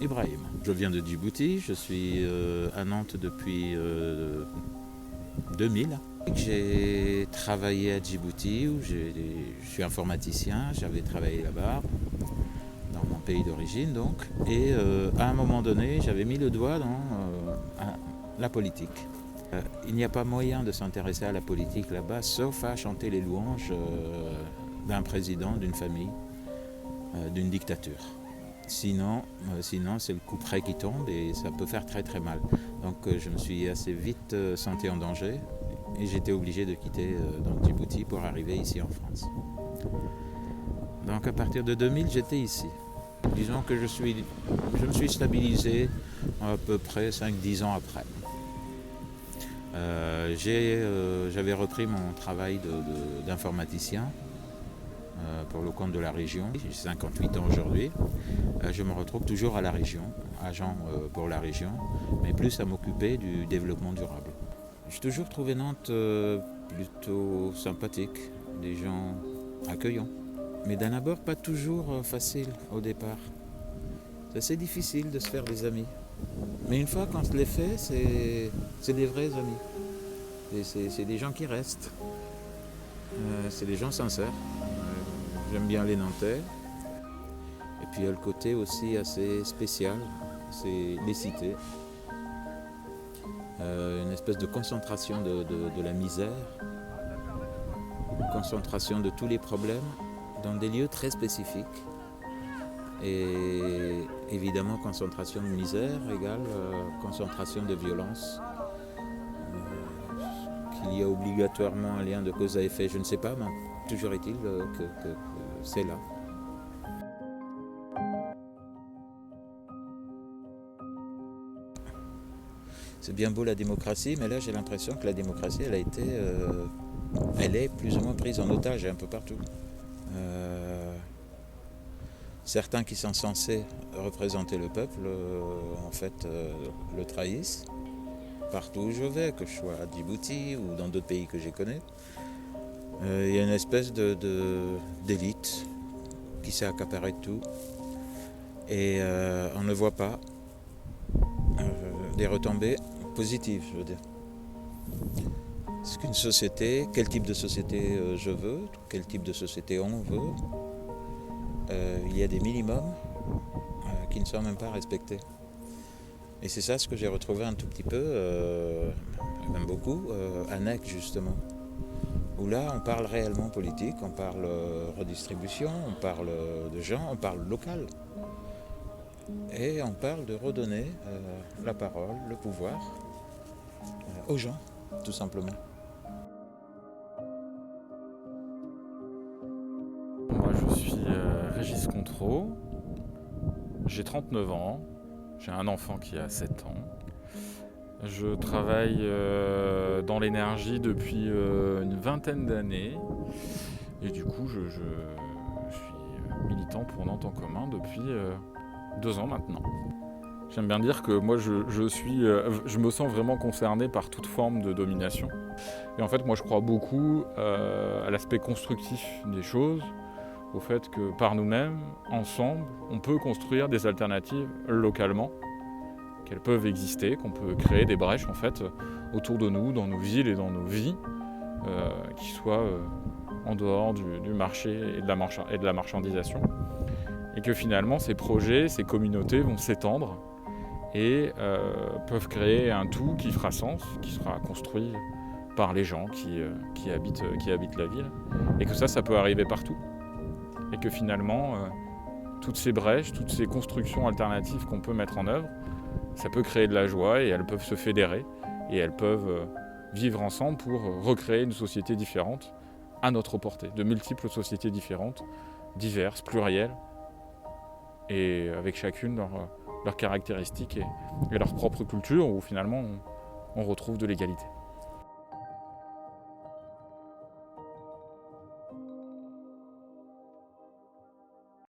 Ibrahim. Je viens de Djibouti, je suis à Nantes depuis 2000. J'ai travaillé à Djibouti où je suis informaticien, j'avais travaillé là-bas, dans mon pays d'origine donc. Et à un moment donné, j'avais mis le doigt dans la politique. Il n'y a pas moyen de s'intéresser à la politique là-bas, sauf à chanter les louanges d'un président, d'une famille, d'une dictature. Sinon c'est le coup près qui tombe et ça peut faire très très mal. Donc je me suis assez vite senti en danger et j'étais obligé de quitter donc Djibouti pour arriver ici en France. Donc à partir de 2000, j'étais ici. Disons que je me suis stabilisé à peu près 5-10 ans après. J'avais repris mon travail d'informaticien pour le compte de la région. J'ai 58 ans aujourd'hui. Je me retrouve toujours à la région, agent pour la région, mais plus à m'occuper du développement durable. J'ai toujours trouvé Nantes plutôt sympathique, des gens accueillants. Mais d'un abord, pas toujours facile au départ. C'est assez difficile de se faire des amis. Mais une fois qu'on se les fait, c'est des vrais amis. Et c'est des gens qui restent. C'est des gens sincères. J'aime bien les Nantais. Et puis il y a le côté aussi assez spécial, c'est les cités. Une espèce de concentration de la misère, concentration de tous les problèmes dans des lieux très spécifiques. Et évidemment, concentration de misère égale concentration de violence. Qu'il y a obligatoirement un lien de cause à effet, je ne sais pas, mais toujours est-il que c'est là. C'est bien beau la démocratie, mais là j'ai l'impression que la démocratie elle est plus ou moins prise en otage un peu partout. Certains qui sont censés représenter le peuple, en fait, le trahissent. Partout où je vais, que je sois à Djibouti ou dans d'autres pays que je connais, il y a une espèce d'élite qui s'est accaparée de tout. Et on ne voit pas des retombées positives, je veux dire. Est-ce qu'une société, quel type de société je veux, quel type de société on veut, il y a des minimums qui ne sont même pas respectés. Et c'est ça ce que j'ai retrouvé un tout petit peu, même beaucoup, à NEC justement. Où là on parle réellement politique, on parle redistribution, on parle de gens, on parle local. Et on parle de redonner la parole, le pouvoir aux gens, tout simplement. Moi je suis Régis Contreau, j'ai 39 ans, j'ai un enfant qui a 7 ans. Je travaille dans l'énergie depuis une vingtaine d'années et du coup je suis militant pour Nantes en commun depuis 2 ans maintenant. J'aime bien dire que moi je me sens vraiment concerné par toute forme de domination. Et en fait moi je crois beaucoup à l'aspect constructif des choses, au fait que par nous-mêmes, ensemble, on peut construire des alternatives localement, qu'elles peuvent exister, qu'on peut créer des brèches en fait autour de nous, dans nos villes et dans nos vies, qui soient en dehors du marché et de la marchandisation. Et que finalement ces projets, ces communautés vont s'étendre et peuvent créer un tout qui fera sens, qui sera construit par les gens qui habitent la ville. Et que ça peut arriver partout. Et que finalement, toutes ces brèches, toutes ces constructions alternatives qu'on peut mettre en œuvre, ça peut créer de la joie et elles peuvent se fédérer et elles peuvent vivre ensemble pour recréer une société différente à notre portée, de multiples sociétés différentes, diverses, plurielles, et avec chacune leurs caractéristiques et leur propre culture où finalement on retrouve de l'égalité.